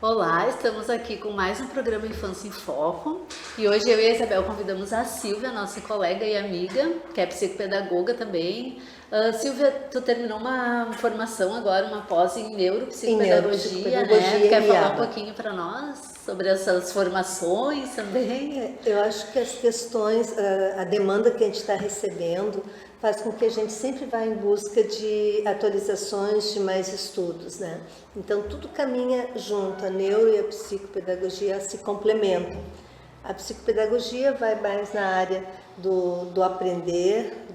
Olá, estamos aqui com mais um programa Infância em Foco e hoje eu e a Isabel convidamos a Silvia, nossa colega e amiga, que é psicopedagoga também. Silvia, tu terminou uma formação agora, uma pós em neuropsicopedagogia, né? Quer falar um pouquinho para nós sobre essas formações também? Eu acho que as questões, a demanda que a gente está recebendo faz com que a gente sempre vá em busca de atualizações, de mais estudos, né? Então tudo caminha junto, a neuro e a psicopedagogia se complementam. A psicopedagogia vai mais na área do aprender,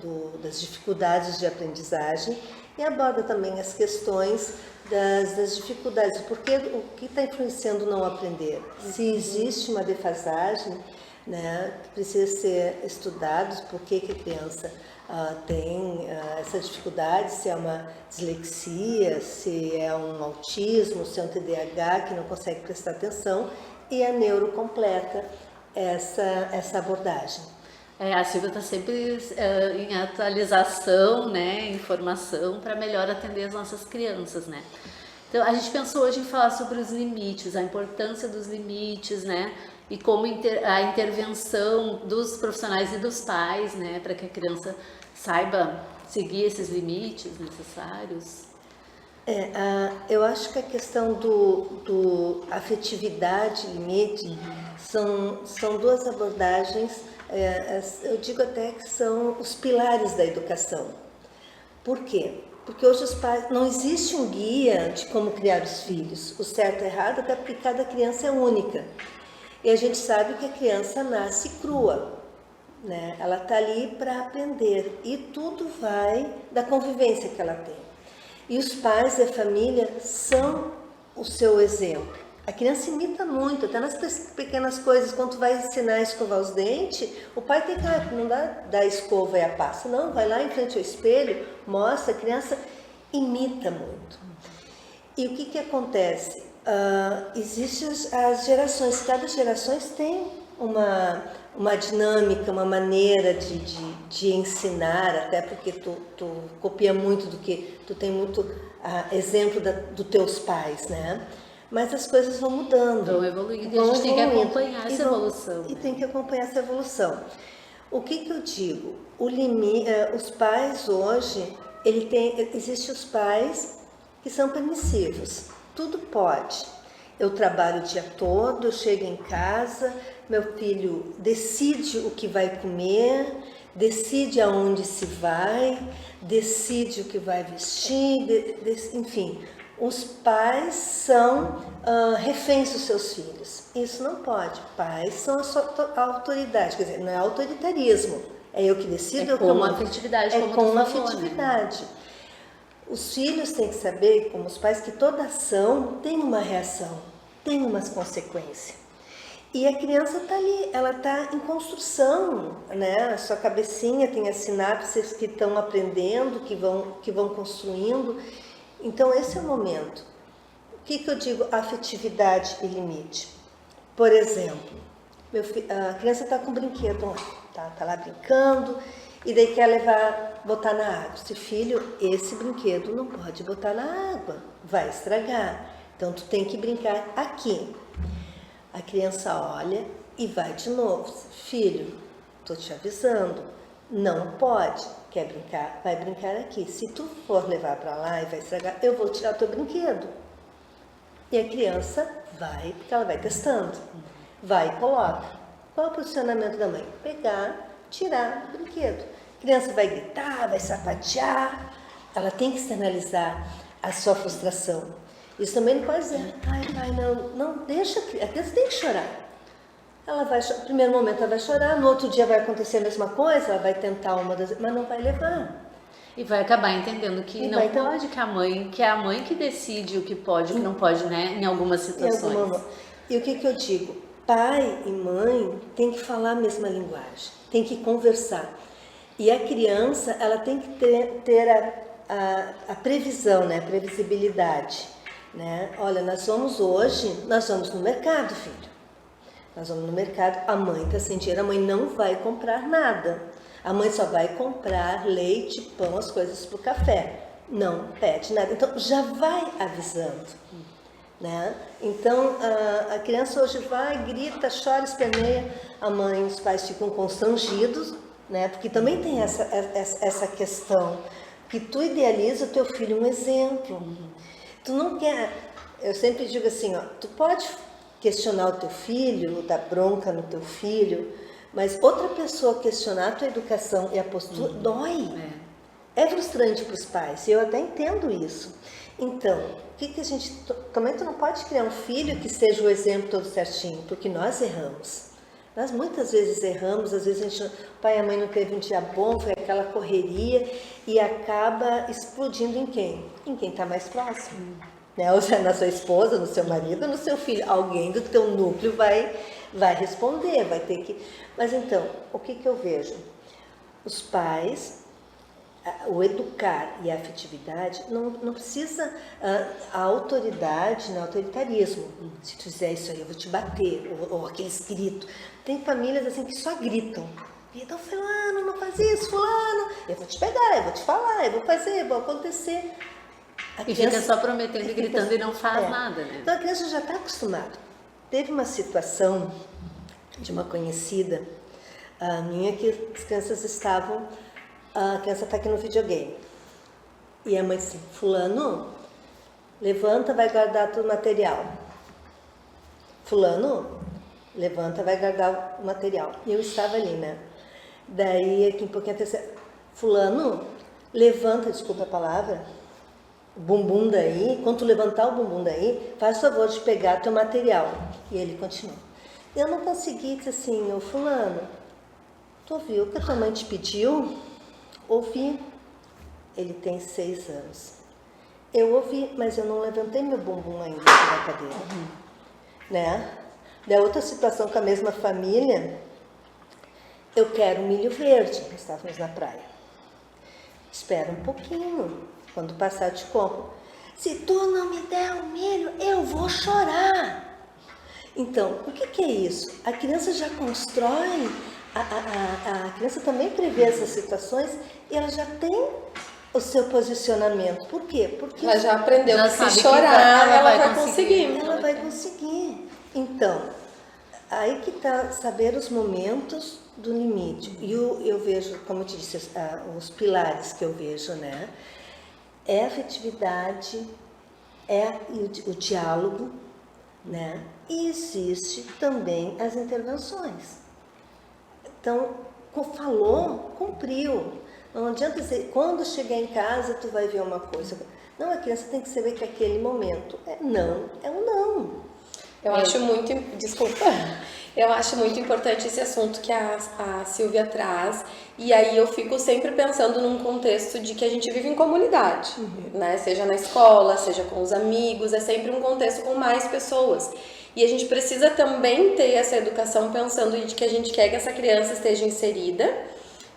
das dificuldades de aprendizagem e aborda também as questões das dificuldades, porque o que está influenciando não aprender? Se existe uma defasagem, né, que precisa ser estudado, por que a criança tem essa dificuldade, se é uma dislexia, se é um autismo, se é um TDAH que não consegue prestar atenção, e a neuro completa essa abordagem. A Silvia está sempre em atualização, né, em formação para melhor atender as nossas crianças, né. Então, a gente pensou hoje em falar sobre os limites, a importância dos limites, né, e como a intervenção dos profissionais e dos pais, né, para que a criança saiba seguir esses limites necessários. Eu acho que a questão do afetividade e limite são duas abordagens, eu digo até que são os pilares da educação. Por quê? Porque hoje os pais, não existe um guia de como criar os filhos, o certo e errado, porque cada criança é única. E a gente sabe que a criança nasce crua, né? Ela está ali para aprender e tudo vai da convivência que ela tem. E os pais e a família são o seu exemplo. A criança imita muito, até nas pequenas coisas, quando tu vai ensinar a escovar os dentes, o pai tem que não dá a escova e a pasta, não, vai lá em frente ao espelho, mostra, a criança imita muito. E o que acontece? Existem as gerações, cada geração tem uma dinâmica, uma maneira de ensinar, até porque tu copia muito do que tu tem muito exemplo dos teus pais, né? Mas as coisas vão mudando. Vão evoluindo e a gente tem que acompanhar essa evolução. E tem que acompanhar essa evolução. O que eu digo? Os pais hoje, existem os pais que são permissivos. Tudo pode. Eu trabalho o dia todo, eu chego em casa, meu filho decide o que vai comer, decide aonde se vai, decide o que vai vestir, enfim. Os pais são reféns dos seus filhos. Isso não pode. Pais são a autoridade, quer dizer, não é autoritarismo. É eu que decido. É como a afetividade, como com uma afetividade. Os filhos têm que saber, como os pais, que toda ação tem uma reação, tem umas consequências. E a criança está ali, ela está em construção, né? A sua cabecinha tem as sinapses que estão aprendendo, que vão construindo. Então, esse é o momento. O que eu digo afetividade e limite? Por exemplo, a criança está com um brinquedo lá, tá lá brincando, e daí quer botar na água. Filho, esse brinquedo não pode botar na água, vai estragar. Então, tu tem que brincar aqui. A criança olha e vai de novo. Filho, estou te avisando, não pode. Quer brincar? Vai brincar aqui. Se tu for levar para lá e vai estragar, eu vou tirar teu brinquedo. E a criança vai, porque ela vai testando. Vai e coloca. Qual é o posicionamento da mãe? Pegar, tirar o brinquedo. A criança vai gritar, vai sapatear. Ela tem que externalizar a sua frustração. Isso também não pode dizer, pai, não deixa, a criança tem que chorar. Ela vai, no primeiro momento ela vai chorar, no outro dia vai acontecer a mesma coisa, ela vai tentar mas não vai levar. E vai acabar entendendo que não pode, que é a mãe que decide o que pode e o que não pode, né, em algumas situações. E o que eu digo? Pai e mãe tem que falar a mesma linguagem, tem que conversar. E a criança, ela tem que ter a previsão, né, a previsibilidade. Né? Olha, nós vamos no mercado, filho. Nós vamos no mercado, a mãe está sem dinheiro, a mãe não vai comprar nada. A mãe só vai comprar leite, pão, as coisas para o café. Não pede nada. Então, já vai avisando. né? Então, a criança hoje vai, grita, chora, esperneia, a mãe e os pais ficam constrangidos, né? Porque também tem essa questão, que tu idealiza o teu filho um exemplo. Tu não quer... Eu sempre digo assim, ó, tu pode questionar o teu filho, dar bronca no teu filho, mas outra pessoa questionar a tua educação e a postura dói. É frustrante para os pais, e eu até entendo isso. Então, o que a gente... Também tu não pode criar um filho que seja o exemplo todo certinho, porque nós erramos. Nós muitas vezes erramos, às vezes o pai e a mãe não teve um dia bom, foi aquela correria, e acaba explodindo em quem? Em quem está mais próximo. Né? Ou seja, na sua esposa, no seu marido, no seu filho. Alguém do teu núcleo vai responder, vai ter que... Mas então, o que eu vejo? Os pais... O educar e a afetividade não precisa a autoridade, né, autoritarismo. Se tu fizer isso aí, eu vou te bater, ou aqueles gritos. Tem famílias assim que só gritam. Então, fulano, não faz isso, fulano. Eu vou te pegar, eu vou te falar, eu vou fazer, vou acontecer. E fica só prometendo e gritando e não faz nada, né? Então a criança já está acostumada. Teve uma situação de uma conhecida minha que as crianças estavam... A criança está aqui no videogame. E a mãe assim, fulano, levanta, vai guardar todo o material. Fulano, levanta, vai guardar o material. E eu estava ali, né? Daí, aqui um pouquinho a terceira, fulano, levanta, desculpa a palavra, o bumbum daí, quando tu levantar o bumbum daí, faz o favor de pegar teu material. E ele continuou. Eu não consegui dizer assim, ô fulano, tu ouviu o que a tua mãe te pediu? Ouvi, ele tem 6 anos. Eu ouvi, mas eu não levantei meu bumbum ainda da cadeira. Né? Da outra situação com a mesma família, eu quero milho verde, nós estávamos na praia. Espera um pouquinho, quando passar eu te compro. Se tu não me der o milho, eu vou chorar. Então, o que é isso? A criança já constrói... A criança também prevê essas situações e ela já tem o seu posicionamento. Por quê? Porque ela já aprendeu já que se chorar, ela vai conseguir. Ela vai conseguir. Então, aí que está saber os momentos do limite. E eu vejo, como eu te disse, os pilares que eu vejo, né? É a afetividade, é o diálogo, né? E existe também as intervenções. Então, falou, cumpriu. Não adianta dizer, quando chegar em casa, tu vai ver uma coisa. Não, a criança tem que saber que aquele momento é não, é um não. Eu acho muito... Desculpa. Eu acho muito importante esse assunto que a Silvia traz. E aí eu fico sempre pensando num contexto de que a gente vive em comunidade, né? Seja na escola, seja com os amigos, é sempre um contexto com mais pessoas. E a gente precisa também ter essa educação pensando de que a gente quer que essa criança esteja inserida,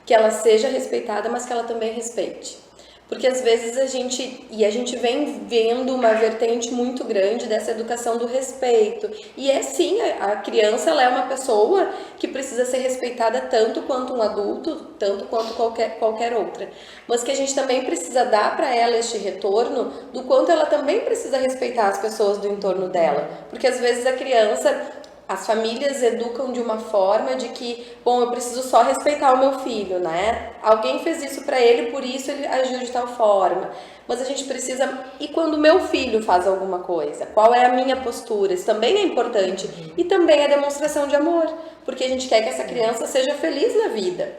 que ela seja respeitada, mas que ela também respeite. Porque às vezes a gente vem vendo uma vertente muito grande dessa educação do respeito. E sim, a criança ela é uma pessoa que precisa ser respeitada tanto quanto um adulto, tanto quanto qualquer outra. Mas que a gente também precisa dar para ela este retorno do quanto ela também precisa respeitar as pessoas do entorno dela. Porque às vezes a criança... As famílias educam de uma forma de que, bom, eu preciso só respeitar o meu filho, né? Alguém fez isso pra ele, por isso ele agiu de tal forma. Mas a gente precisa... E quando meu filho faz alguma coisa? Qual é a minha postura? Isso também é importante. E também é demonstração de amor. Porque a gente quer que essa criança seja feliz na vida.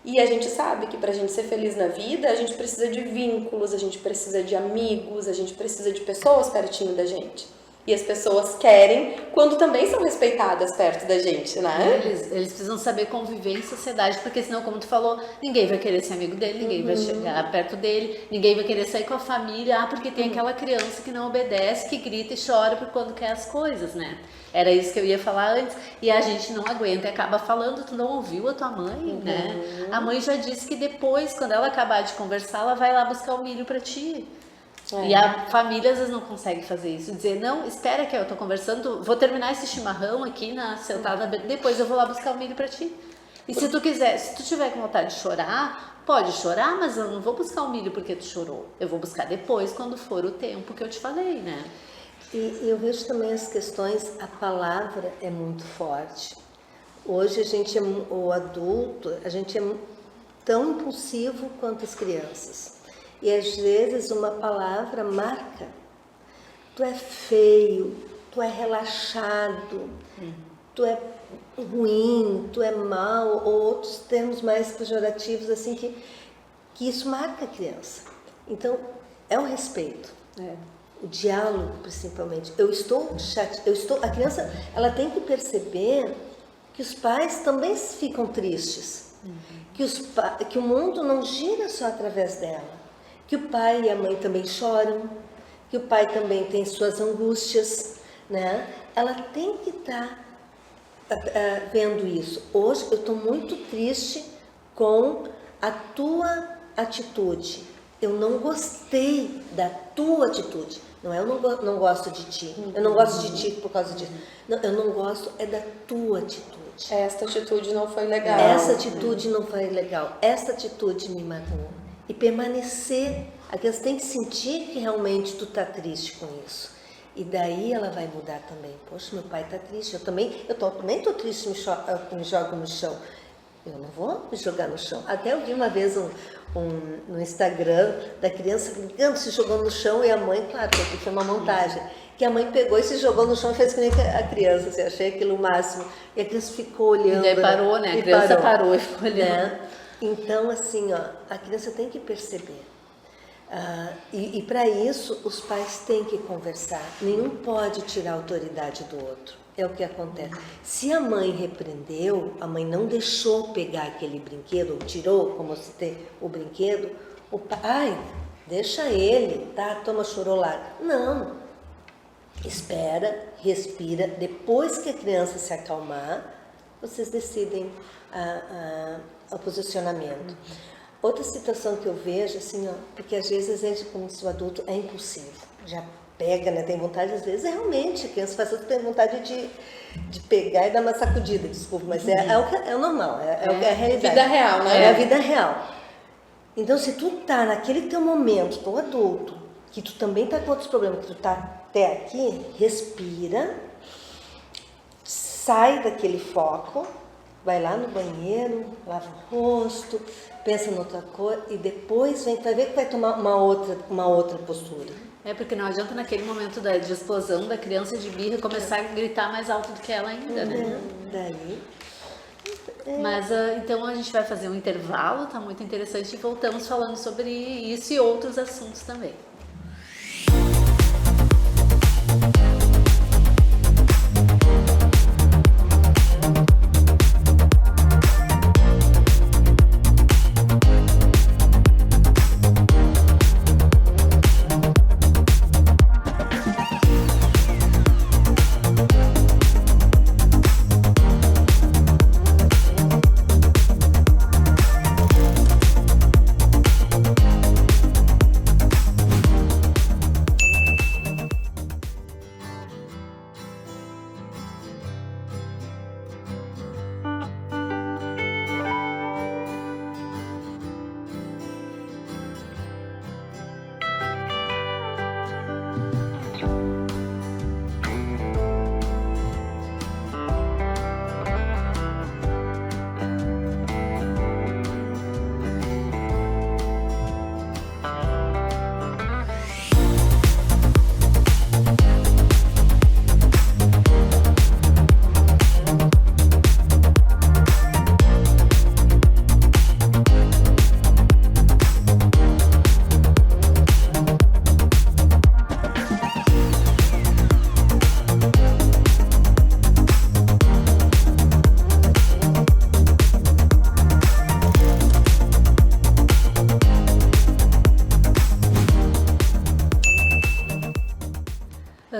E a gente sabe que pra gente ser feliz na vida, a gente precisa de vínculos, a gente precisa de amigos, a gente precisa de pessoas pertinho da gente. E as pessoas querem quando também são respeitadas perto da gente, né? Eles precisam saber conviver em sociedade, porque senão, como tu falou, ninguém vai querer ser amigo dele, ninguém vai chegar perto dele, ninguém vai querer sair com a família, porque tem aquela criança que não obedece, que grita e chora por quando quer as coisas, né? Era isso que eu ia falar antes, e a gente não aguenta e acaba falando, tu não ouviu a tua mãe, né? A mãe já disse que depois, quando ela acabar de conversar, ela vai lá buscar o milho pra ti. E a família às vezes não consegue fazer isso, dizer, não, espera que eu tô conversando, vou terminar esse chimarrão aqui sentada, depois eu vou lá buscar o milho pra ti. E se tu quiser, se tu tiver com vontade de chorar, pode chorar, mas eu não vou buscar o milho porque tu chorou, eu vou buscar depois, quando for o tempo que eu te falei, né? E eu vejo também as questões, a palavra é muito forte. Hoje o adulto, a gente é tão impulsivo quanto as crianças. E às vezes uma palavra marca. Tu é feio, tu é relaxado, tu é ruim, tu é mau, ou outros termos mais pejorativos, assim, que isso marca a criança. Então, é um respeito. O diálogo, principalmente. A criança, ela tem que perceber que os pais também ficam tristes. Que o mundo não gira só através dela. Que o pai e a mãe também choram. Que o pai também tem suas angústias, né? Ela tem que estar vendo isso. Hoje eu estou muito triste com a tua atitude. Eu não gostei da tua atitude. Não é eu não gosto de ti. Eu não gosto de ti por causa disso. Não, eu não gosto é da tua atitude. Esta atitude não foi legal. Essa atitude não foi legal. Essa atitude me magoou. E permanecer. A criança tem que sentir que realmente tu tá triste com isso. E daí ela vai mudar também. Poxa, meu pai tá triste. Eu também tô triste, me jogo no chão. Eu não vou me jogar no chão. Até eu vi uma vez no Instagram da criança brincando, se jogando no chão, e a mãe, claro, que foi uma montagem, que a mãe pegou e se jogou no chão e fez que nem a criança, assim, achei aquilo o máximo. E a criança ficou olhando. E daí parou, né? A criança parou e ficou olhando. Né? Então, assim, ó, a criança tem que perceber. E para isso, os pais têm que conversar. Nenhum pode tirar a autoridade do outro. É o que acontece. Se a mãe repreendeu, a mãe não deixou pegar aquele brinquedo, ou tirou, como eu citei, o brinquedo, o pai, deixa ele, tá? Toma, chorou lá. Não. Espera, respira. Depois que a criança se acalmar, vocês decidem o posicionamento. Outra situação que eu vejo, assim, ó, porque às vezes a gente, como se o adulto é impulsivo, já pega, né? Tem vontade, às vezes, realmente, a criança faz tudo, tem vontade de pegar e dar uma sacudida, desculpa, mas é o normal, é a realidade. Vida real, né? É a vida real. Então, se tu tá naquele teu momento, tu adulto, que tu também tá com outros problemas, que tu tá até aqui, respira, sai daquele foco, vai lá no banheiro, lava o rosto, pensa noutra coisa e depois vai ver que vai tomar uma outra postura. Porque não adianta naquele momento de explosão da criança de birra começar a gritar mais alto do que ela ainda, né? Daí... Mas então a gente vai fazer um intervalo, tá muito interessante, e voltamos falando sobre isso e outros assuntos também.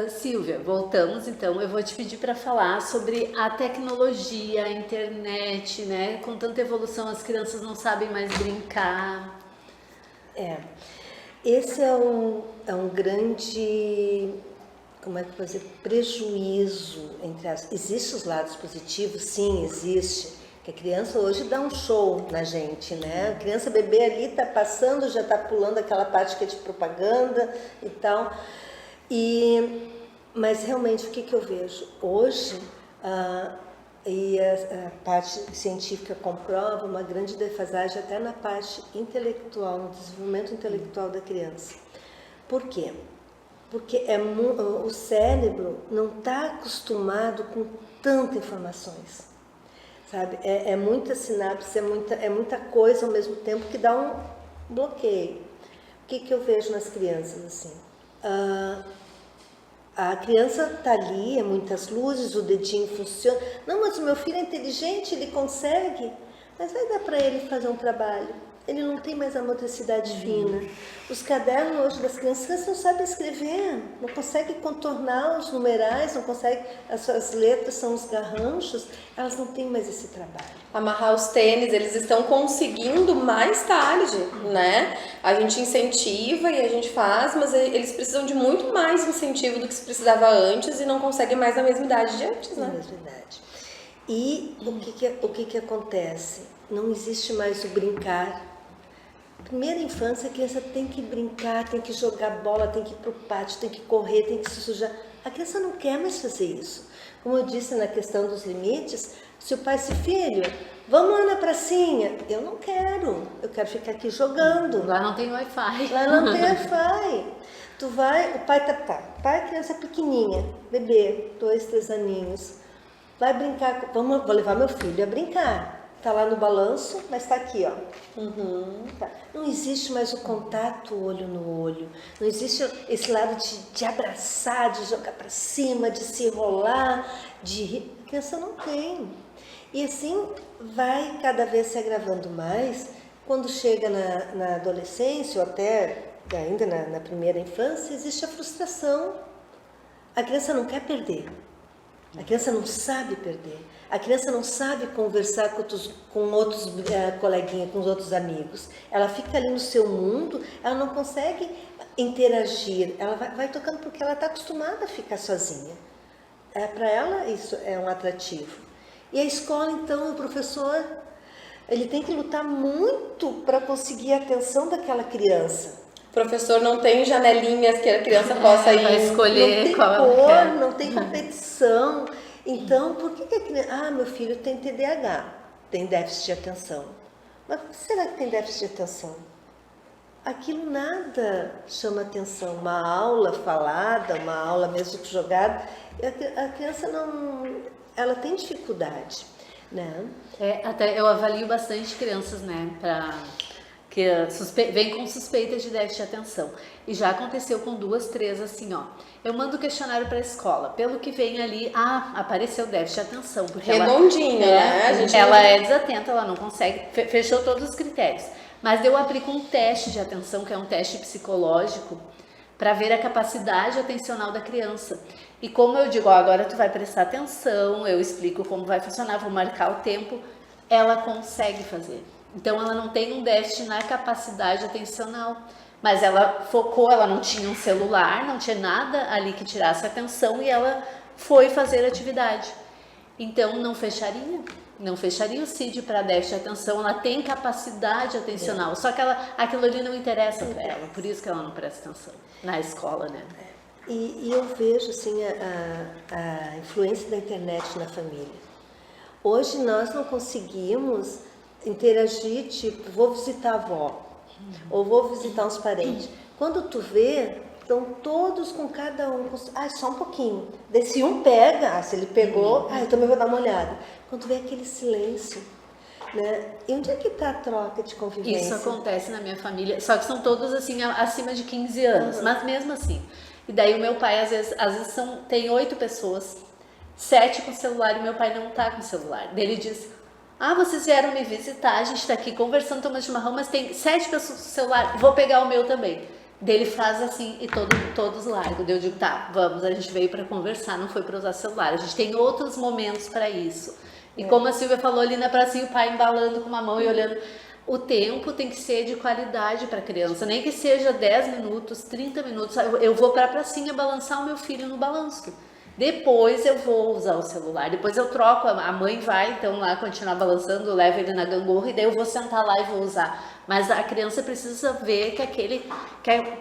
Silvia, voltamos então. Eu vou te pedir para falar sobre a tecnologia, a internet, né? Com tanta evolução, as crianças não sabem mais brincar. Esse é um grande, como é que eu vou dizer, prejuízo entre as... Existem os lados positivos? Sim, existe. Que a criança hoje dá um show na gente, né? A criança bebê ali tá passando, já tá pulando aquela parte que é de propaganda e tal. E Mas realmente o que eu vejo? Hoje, e a parte científica comprova uma grande defasagem até na parte intelectual, no desenvolvimento intelectual da criança. Por quê? Porque o cérebro não está acostumado com tantas informações, sabe? É muita sinapse, é muita coisa ao mesmo tempo que dá um bloqueio. O que eu vejo nas crianças assim? A criança está ali, é muitas luzes, o dedinho funciona. Não, mas o meu filho é inteligente, ele consegue. Mas vai dar para ele fazer um trabalho. Ele não tem mais a motricidade fina. Os cadernos hoje das crianças não sabem escrever, não conseguem contornar os numerais, não conseguem, as suas letras são os garranchos, elas não têm mais esse trabalho. Amarrar os tênis, eles estão conseguindo mais tarde, né? A gente incentiva e a gente faz, mas eles precisam de muito mais incentivo do que se precisava antes e não conseguem mais na mesma idade de antes, né? Na mesma idade. E o que acontece? Não existe mais o brincar. Primeira infância, a criança tem que brincar, tem que jogar bola, tem que ir para o pátio, tem que correr, tem que se sujar. A criança não quer mais fazer isso. Como eu disse na questão dos limites, se o pai filho, vamos lá na pracinha. Eu não quero, eu quero ficar aqui jogando. Lá não tem Wi-Fi. Lá não tem Wi-Fi. Tu vai, o pai o pai é criança pequenininha, bebê, 2, 3 aninhos. Vai brincar, vou levar meu filho a brincar. Tá lá no balanço, mas tá aqui, ó. Tá. Não existe mais o contato olho no olho. Não existe esse lado de abraçar, de jogar para cima, de se enrolar, de rir. A criança não tem. E assim vai cada vez se agravando mais. Quando chega na adolescência, ou até ainda na primeira infância, existe a frustração. A criança não quer perder. A criança não sabe perder. A criança não sabe conversar com outros coleguinhas, com os outros amigos. Ela fica ali no seu mundo, ela não consegue interagir. Ela vai tocando porque ela está acostumada a ficar sozinha. Para ela isso é um atrativo. E a escola, então, o professor, ele tem que lutar muito para conseguir a atenção daquela criança. O professor não tem janelinhas que a criança possa ir. Vai escolher não tem qual cor, é. não tem competição. Então, por que a criança... meu filho tem TDAH, tem déficit de atenção. Mas por que será que tem déficit de atenção? Aquilo nada chama atenção. Uma aula falada, uma aula mesmo jogada, a criança não... Ela tem dificuldade, né? Até eu avalio bastante crianças, né, que vem com suspeita de déficit de atenção. E já aconteceu com 2, 3, assim, ó. Eu mando questionário para a escola. Pelo que vem ali, apareceu déficit de atenção. Porque redondinho, né? Ela é desatenta, ela não consegue, fechou todos os critérios. Mas eu aplico um teste de atenção, que é um teste psicológico, para ver a capacidade atencional da criança. E como eu digo, agora tu vai prestar atenção, eu explico como vai funcionar, vou marcar o tempo, ela consegue fazer. Então ela não tem um déficit na capacidade atencional, mas ela focou, ela não tinha um celular, não tinha nada ali que tirasse a atenção e ela foi fazer atividade. Então não fecharia o CID para déficit de atenção, ela tem capacidade atencional, só que aquilo ali não interessa para ela, por isso que ela não presta atenção na escola, né? E eu vejo assim a influência da internet na família. Hoje nós não conseguimos interagir, tipo, vou visitar a avó, ou vou visitar uns parentes. Quando tu vê, estão todos com cada um, só um pouquinho. Se um pega, se ele pegou, eu também vou dar uma olhada. Quando tu vê aquele silêncio, né? E onde é que está a troca de convivência? Isso acontece na minha família, só que são todos assim, acima de 15 anos, mas mesmo assim. E daí o meu pai, às vezes tem 8 pessoas, 7 com celular e meu pai não tá com celular. Daí ele diz, vocês vieram me visitar, a gente tá aqui conversando, tomando chimarrão, mas tem 7 pessoas com celular, vou pegar o meu também. Daí ele faz assim e todos largam. Daí eu digo, tá, vamos, a gente veio para conversar, não foi para usar celular, a gente tem outros momentos para isso. E como a Silvia falou ali na pracinha, o pai embalando com uma mão e olhando... O tempo tem que ser de qualidade para a criança, nem que seja 10 minutos, 30 minutos. Eu vou para a pracinha balançar o meu filho no balanço. Depois eu vou usar o celular, depois eu troco, a mãe vai então lá continuar balançando, leva ele na gangorra e daí eu vou sentar lá e vou usar. Mas a criança precisa ver que o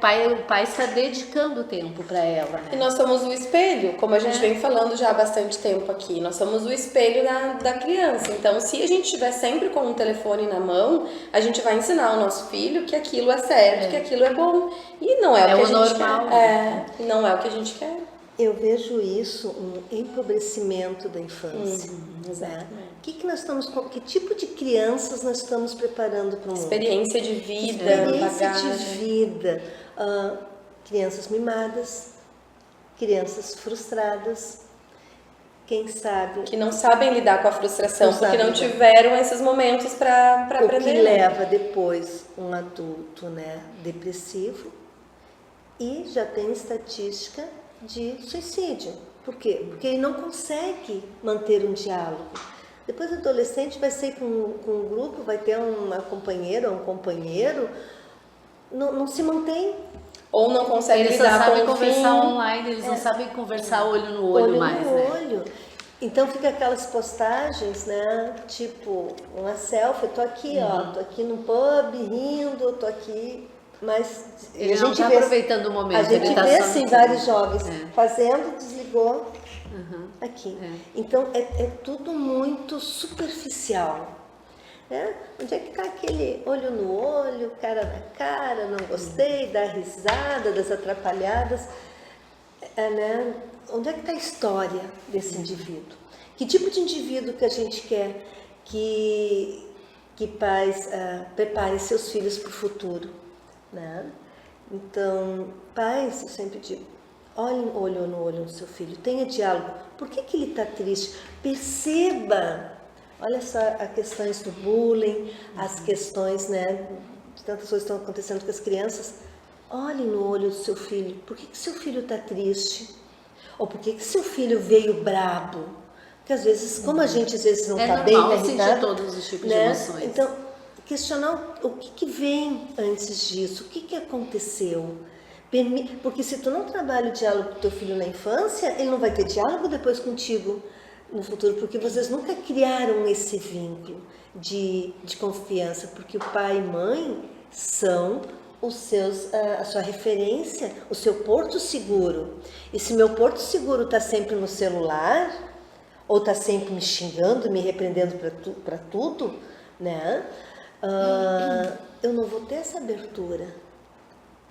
pai está dedicando tempo para ela, E né? nós somos o espelho, como a gente vem falando já há bastante tempo aqui, nós somos o espelho da criança. Então, se a gente estiver sempre com um telefone na mão, a gente vai ensinar ao nosso filho que aquilo é certo, que aquilo é bom. E não é o que a gente normal, quer. E não é o que a gente quer. Eu vejo isso um empobrecimento da infância. Exatamente. Né? Que tipo de crianças nós estamos preparando para o mundo? Experiência de vida, Experiência bagagem. de vida. Crianças mimadas, crianças frustradas, quem sabe Que não sabem lidar com a frustração, Não porque sabem não lidar. tiveram esses momentos para o que aprender. leva depois um adulto, né, depressivo, e já tem estatística de suicídio. Por quê? Porque ele não consegue manter um diálogo. Depois o adolescente vai sair com um grupo, vai ter uma companheira ou um companheiro, não se mantém. Ou não consegue Eles só lidar sabem com o conversar fim. online, eles não sabem conversar olho no olho mais, no né? olho. Então fica aquelas postagens, né? Tipo, uma selfie, tô aqui, ó, tô aqui no pub rindo, tô aqui, mas Ele não está aproveitando o momento. a gente ele tá vê só assim no- vários jovens fazendo, desligou, aqui. É. Então é tudo muito superficial. Né? Onde é que está aquele olho no olho, cara na cara, não gostei, dá risada, das atrapalhadas? Né? Onde é que está a história desse indivíduo? Que tipo de indivíduo que a gente quer que pais preparem seus filhos para o futuro? Né? Então, pais, eu sempre digo, olhem olho no olho no seu filho, tenha diálogo. Por que ele está triste? Perceba. Olha só as questões do bullying, as questões, né, de tantas coisas que estão acontecendo com as crianças. Olhe no olho do seu filho. Por que seu filho está triste? Ou por que seu filho veio brabo? Porque às vezes, como a gente às vezes não está bem, normal está sentir irritado, todos os tipos né? de emoções. Então, questionar o que vem antes disso, o que aconteceu. Porque se tu não trabalha o diálogo com teu filho na infância, ele não vai ter diálogo depois contigo no futuro, porque vocês nunca criaram esse vínculo de confiança, porque o pai e mãe são a sua referência, o seu porto seguro. E se meu porto seguro está sempre no celular, ou está sempre me xingando, me repreendendo para tudo, né? Eu não vou ter essa abertura.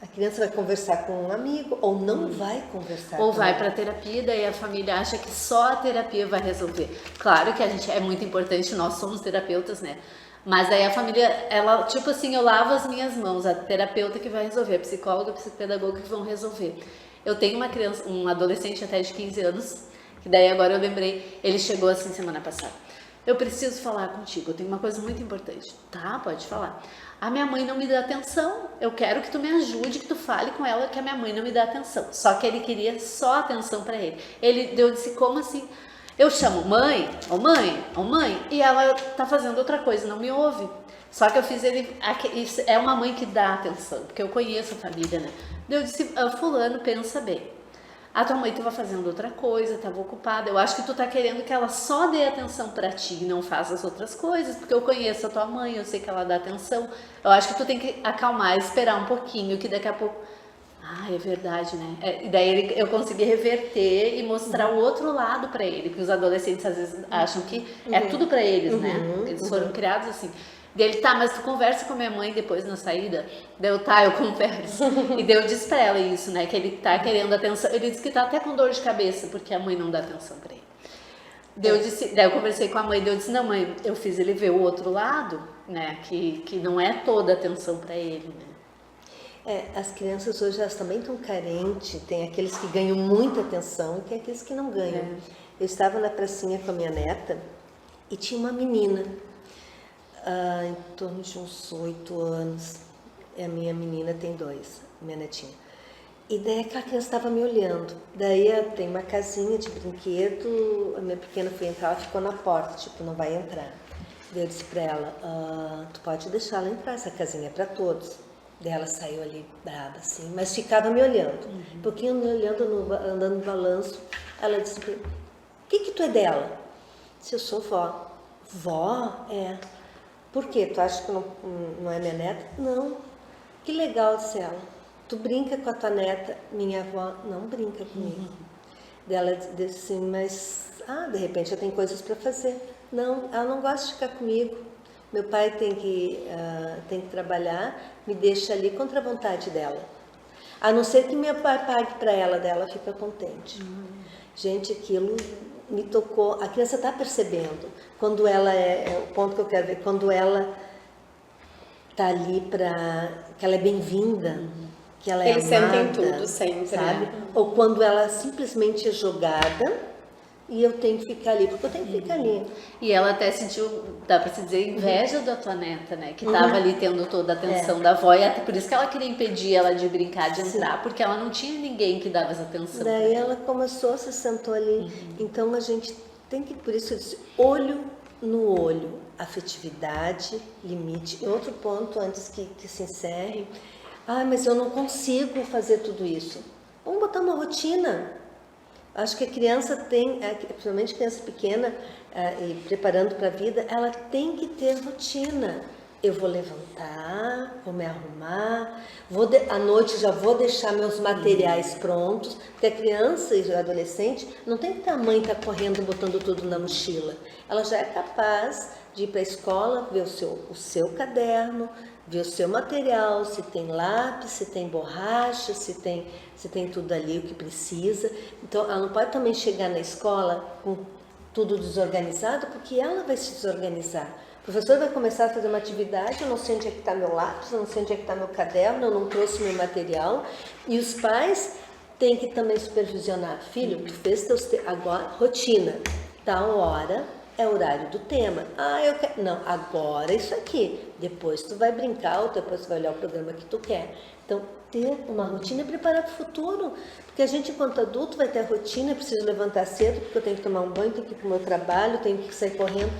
A criança vai conversar com um amigo ou não vai conversar. Ou com vai ele. para terapia, daí a família acha que só a terapia vai resolver. Claro que a gente é muito importante, nós somos terapeutas, né? Mas aí a família, ela, tipo assim, eu lavo as minhas mãos, a terapeuta que vai resolver, a psicóloga, a psicopedagoga que vão resolver. Eu tenho uma criança, um adolescente até de 15 anos, que daí agora eu lembrei, ele chegou assim semana passada. Eu preciso falar contigo, eu tenho uma coisa muito importante. Tá, pode falar. A minha mãe não me dá atenção, eu quero que tu me ajude, que tu fale com ela que a minha mãe não me dá atenção. Só que ele queria só atenção pra ele. Eu disse, como assim? Eu chamo mãe, ô mãe, ô mãe, e ela tá fazendo outra coisa, não me ouve. Só que eu fiz ele, é uma mãe que dá atenção, porque eu conheço a família, né? Eu disse, fulano, pensa bem. A tua mãe estava fazendo outra coisa, estava ocupada. Eu acho que tu tá querendo que ela só dê atenção para ti e não faça as outras coisas, porque eu conheço a tua mãe, eu sei que ela dá atenção. Eu acho que tu tem que acalmar, esperar um pouquinho, que daqui a pouco... é verdade, né? E daí eu consegui reverter e mostrar o outro lado para ele, porque os adolescentes às vezes acham que é tudo para eles, né? Eles foram criados assim. Dele, tá, mas tu conversa com a minha mãe depois na saída? Deu, tá, eu converso. E daí eu disse pra ela isso, né, que ele tá querendo atenção. Ele disse que tá até com dor de cabeça, porque a mãe não dá atenção pra ele. Daí eu conversei com a mãe, daí eu disse, não mãe, eu fiz ele ver o outro lado, né, que não é toda atenção pra ele, né. As crianças hoje elas também estão carentes, tem aqueles que ganham muita atenção e tem aqueles que não ganham. Eu estava na pracinha com a minha neta e tinha uma menina, em torno de uns 8 anos, a minha menina tem 2, minha netinha. E daí aquela criança estava me olhando, daí tem uma casinha de brinquedo, a minha pequena foi entrar, ela ficou na porta, tipo, não vai entrar. Daí eu disse pra ela, tu pode deixar ela entrar, essa casinha é pra todos. Daí ela saiu ali brava assim, mas ficava me olhando, um pouquinho me olhando, andando no balanço. Ela disse, o que tu é dela? Se eu sou vó. Vó? É. Por quê? Tu acha que não é minha neta? Não. Que legal, disse ela. Tu brinca com a tua neta? Minha avó não brinca comigo. Ela disse assim, mas de repente eu tenho coisas para fazer. Não, ela não gosta de ficar comigo. Meu pai tem que trabalhar, me deixa ali contra a vontade dela. A não ser que meu pai pague para ela, dela fica contente. Gente, aquilo me tocou. A criança está percebendo. Quando ela é o ponto que eu quero ver, quando ela está ali que ela é bem-vinda, que ela é Eles amada, sentem tudo sempre, sabe? né? Ou quando ela simplesmente é jogada e eu tenho que ficar ali, porque eu tenho que ficar ali. E ela até sentiu, dá pra se dizer, inveja da tua neta, né? Que tava ali tendo toda a atenção da avó, e até por isso que ela queria impedir ela de brincar, de entrar, porque ela não tinha ninguém que dava essa atenção. Daí ela começou, se sentou ali. Então a gente tem que, por isso eu disse, olho no olho, afetividade, limite. E outro ponto, antes que se encerre, mas eu não consigo fazer tudo isso. Vamos botar uma rotina. Acho que a criança tem, principalmente criança pequena, e preparando para a vida, ela tem que ter rotina. Eu vou levantar, vou me arrumar, à noite já vou deixar meus materiais prontos, porque a criança e o adolescente não tem que a mãe estar correndo botando tudo na mochila. Ela já é capaz de ir para a escola, ver o seu caderno, ver o seu material, se tem lápis, se tem borracha, se tem tudo ali o que precisa. Então, ela não pode também chegar na escola com tudo desorganizado, porque ela vai se desorganizar. O professor vai começar a fazer uma atividade, eu não sei onde é que está meu lápis, eu não sei onde é que está meu caderno, eu não trouxe meu material. E os pais têm que também supervisionar. Filho, tu fez agora, rotina, tal hora é horário do tema. Eu quero... Não, agora isso aqui. Depois tu vai brincar ou depois tu vai olhar o programa que tu quer. Então, ter uma rotina e preparar para o futuro. Porque a gente, enquanto adulto, vai ter a rotina, preciso levantar cedo, porque eu tenho que tomar um banho, tenho que ir para o meu trabalho, tenho que sair correndo.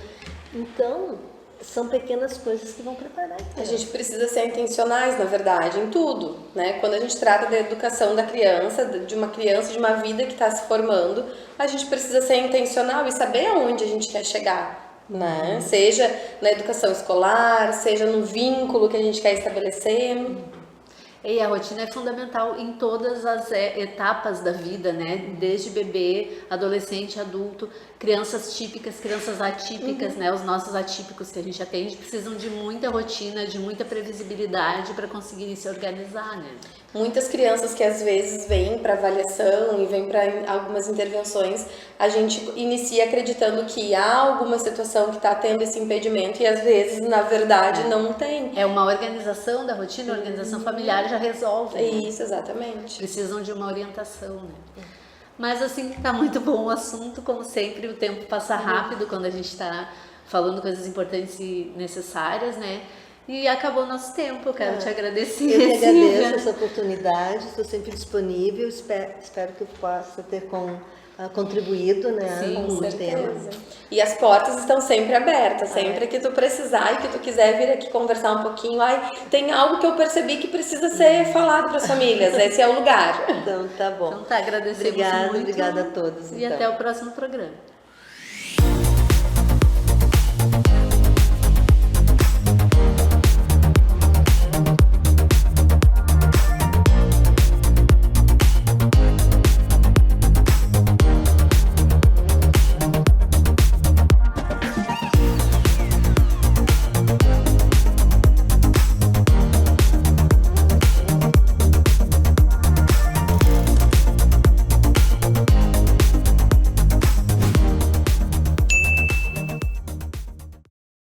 Então, são pequenas coisas que vão preparar. A gente precisa ser intencionais, na verdade, em tudo, né? Quando a gente trata da educação da criança, de uma vida que está se formando, a gente precisa ser intencional e saber aonde a gente quer chegar, né? Seja na educação escolar, seja no vínculo que a gente quer estabelecer. E a rotina é fundamental em todas as etapas da vida, né? Desde bebê, adolescente, adulto, crianças típicas, crianças atípicas, né? Os nossos atípicos que a gente atende precisam de muita rotina, de muita previsibilidade para conseguirem se organizar, né? Muitas crianças que às vezes vêm para avaliação e vêm para algumas intervenções, a gente inicia acreditando que há alguma situação que está tendo esse impedimento e às vezes, na verdade, não tem. É uma organização da rotina, a organização familiar já resolve. Isso, exatamente. Precisam de uma orientação, né? Mas assim, tá muito bom o assunto, como sempre, o tempo passa rápido quando a gente está falando coisas importantes e necessárias, né? E acabou nosso tempo, eu quero te agradecer. Eu que agradeço essa oportunidade, estou sempre disponível, espero que eu possa ter contribuído, né, Sim, com o tema. E as portas estão sempre abertas, sempre que tu precisar e que tu quiser vir aqui conversar um pouquinho, tem algo que eu percebi que precisa ser falado para as famílias, esse é o lugar. Então, tá bom. Então tá, agradecemos muito. Obrigada a todos. E até o próximo programa.